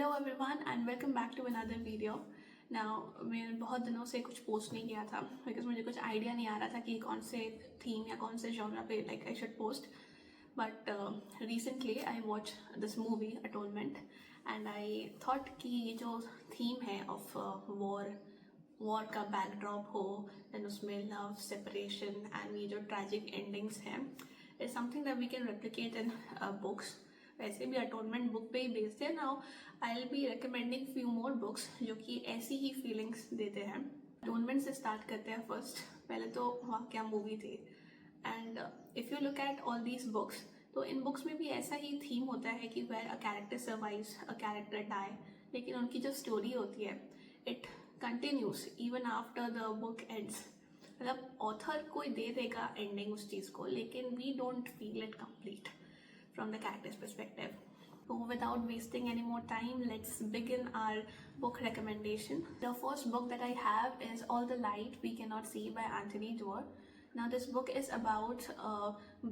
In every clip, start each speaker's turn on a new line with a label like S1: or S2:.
S1: Hello everyone and welcome back to another video. Now मैंने बहुत दिनों से कुछ पोस्ट नहीं किया था बिकॉज मुझे कुछ आइडिया नहीं आ रहा था कि कौन से थीम या कौन से जॉनरा पे like I should post. But recently I watch this movie Atonement and I thought कि ये जो थीम है ऑफ वॉर का बैकड्रॉप हो, देन उसमें लव, सेपरेशन एंड ये जो ट्रैजिक एंडिंग्स हैं, is something that we can replicate in books. वैसे भी अटोनमेंट बुक पे ही बेस्ड है। Now I will be recommending few more books जो कि ऐसी ही फीलिंग्स देते हैं। अटोनमेंट से स्टार्ट करते हैं फर्स्ट। पहले तो वहाँ क्या मूवी थी, and if you look at all these books, तो इन बुक्स में भी ऐसा ही थीम होता है कि where a character survives, a character die, लेकिन उनकी जो स्टोरी होती है it continues even after the book ends. मतलब ऑथर कोई दे देगा एंडिंग उस चीज़ को, लेकिन we don't feel it complete from the character's perspective. So without wasting any more time, let's begin our book recommendation. The first book that I have is All the Light We Cannot See by Anthony Doerr. Now this book is about a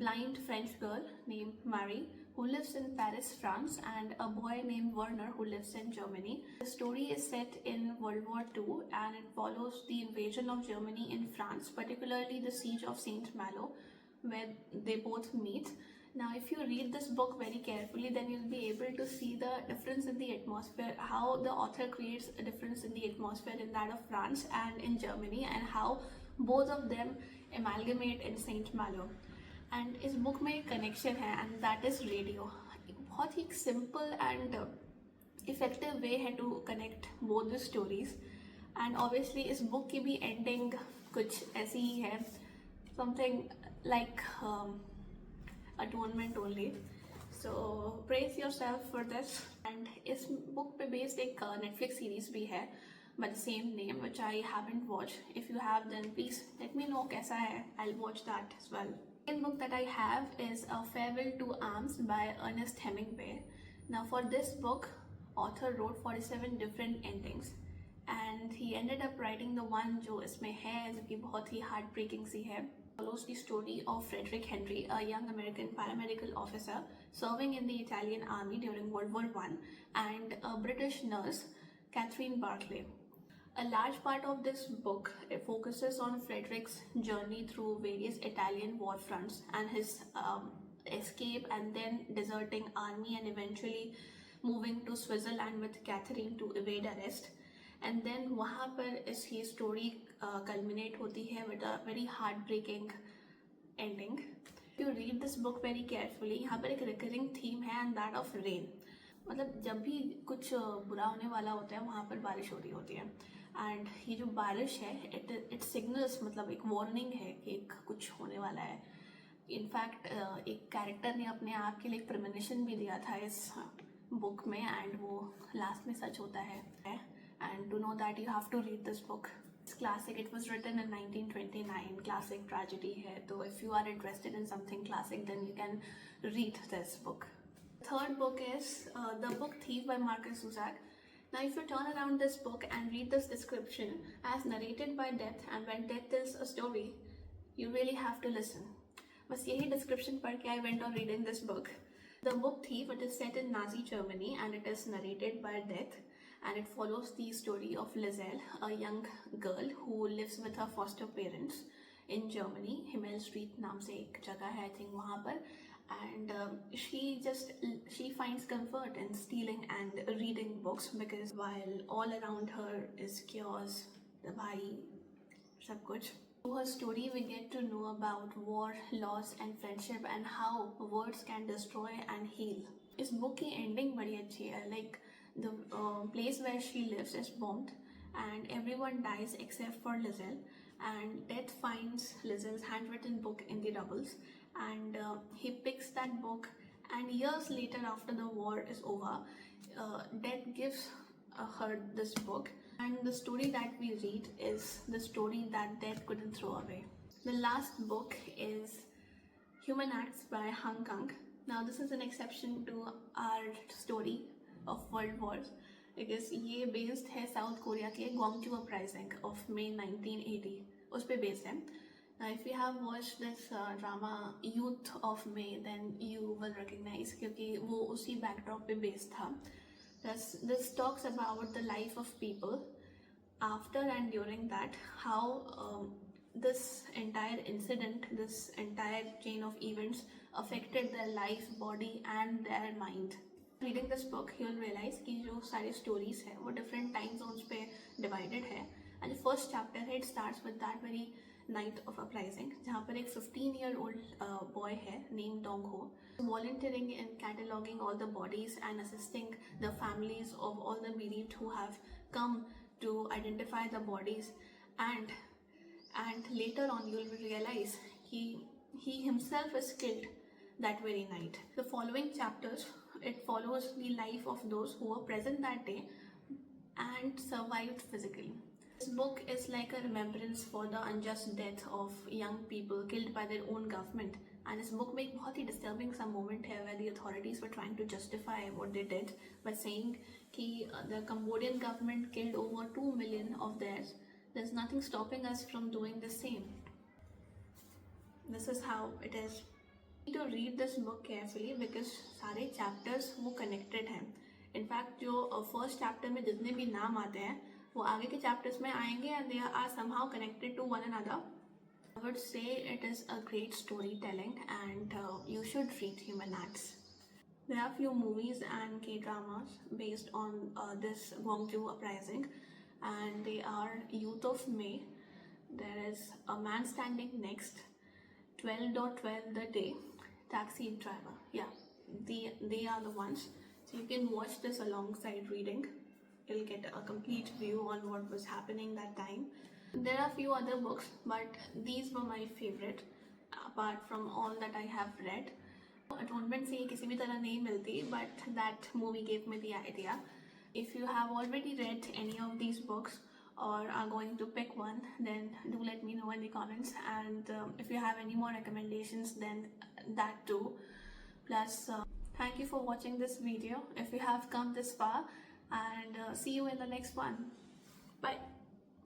S1: blind French girl named Marie who lives in Paris, France, and a boy named Werner who lives in Germany. The story is set in World War II and it follows the invasion of Germany in France, particularly the siege of Saint Malo, where they both meet. Now if you read this book very carefully, then you'll be able to see the difference in the atmosphere, how the author creates a difference in the atmosphere in that of France and in Germany, and how both of them amalgamate in Saint Malo. And इस book में एक connection है, and that is radio. बहुत ही simple and effective way है to connect both the stories. And obviously इस book की भी ending कुछ ऐसी ही है, something like atonement only. So praise yourself for this. And इस book पे based एक Netflix series भी है by the same name, which I haven't watched. If you have, then please let me know कैसा है. I'll watch that as well. The second book that I have is A Farewell to Arms by Ernest Hemingway. Now for this book, author wrote 47 different endings and he ended up writing the one जो इसमें है, जो कि बहुत ही heartbreaking सी है. Follows the story of Frederick Henry, a young American paramedical officer serving in the Italian army during World War I, and a British nurse, Catherine Barclay. A large part of this book focuses on Frederick's journey through various Italian war fronts and his escape and then deserting army and eventually moving to Switzerland with Catherine to evade arrest. And then वहाँ पर इसकी story culminate होती है with a very heartbreaking ending. If you read this book very carefully, यहाँ पर एक recurring theme है and that of rain. मतलब जब भी कुछ बुरा होने वाला होता है वहाँ पर बारिश हो रही होती है, and ये जो बारिश है it signals, मतलब एक warning है कि कुछ होने वाला है. इनफैक्ट एक कैरेक्टर ने अपने आप के लिए एक प्रेमोनिशन भी दिया था इस बुक में, एंड वो लास्ट में सच होता है. And to know that, you have to read this book. It's classic. It was written in 1929. Classic tragedy है. So if you are interested in something classic, then you can read this book. The third book is The Book Thief by Marcus Zusak. Now if you turn around this book and read this description as narrated by Death, and when Death tells a story, you really have to listen. बस यही description पढ़ के I went on reading this book. The Book Thief, it is set in Nazi Germany and it is narrated by Death, and it follows the story of Lizelle, a young girl who lives with her foster parents in Germany. Himmel Street नाम से एक जगह है I think वहाँ पर, and she finds comfort in stealing and reading books because while all around her is chaos, तबाही, सब कुछ. Through her story, we get to know about war, loss, and friendship, and how words can destroy and heal. इस book की ending बड़ी अच्छी है. Like the place where she lives is bombed, and everyone dies except for Lizelle. And Death finds Lizelle's handwritten book in the rubbles, and he picks that book. And years later, after the war is over, Death gives her this book. And the story that we read is the story that Death couldn't throw away. The last book is Human Acts by Hong Kong. Now this is an exception to our story of world wars because ये based है South Korea के Gwangju uprising of May 1980. उस पे based है. Now if you have watched this drama Youth of May, then you will recognize क्योंकि वो उसी backdrop पे based था. This talks about the life of people after and during that, how this entire incident, this entire chain of events affected their life, body and their mind. Reading this book you'll realize कि जो सारी stories है वो different time zones पे divided है, and the first chapter है, it starts with that very night of uprising जहाँ पर एक 15-year-old boy है named Dong Ho volunteering in cataloging all the bodies and assisting the families of all the bereaved who have come to identify the bodies, and later on you will realize he himself is killed that very night. The following chapters, it follows the life of those who were present that day and survived physically. This book is like a remembrance for the unjust death of young people killed by their own government. And इस book में एक बहुत ही disturbing सा moment है where the authorities were trying to justify what they did by saying कि the Cambodian government killed over 2 million of theirs. There's nothing stopping us from doing the same. This is how it is. You need to read this book carefully because सारे chapters वो connected हैं. In fact जो first chapter में जितने भी नाम आते हैं वो आगे के chapters में आएंगे and they are somehow connected to one another. I would say it is a great storytelling and you should read Human Acts. There are few movies and K-dramas based on this Gwangju uprising, and they are Youth of May. There is A Man Standing Next, 12.12 The Day, Taxi Driver. Yeah, they are the ones. So you can watch this alongside reading. You'll get a complete view on what was happening that time. There are few other books, but these were my favorite apart from all that I have read. Atonement से किसी भी तरह नहीं मिलती, but that movie gave me the idea. If you have already read any of these books or are going to pick one, then do let me know in the comments, and if you have any more recommendations, then that too. Plus thank you for watching this video if you have come this far, and see you in the next one. Bye.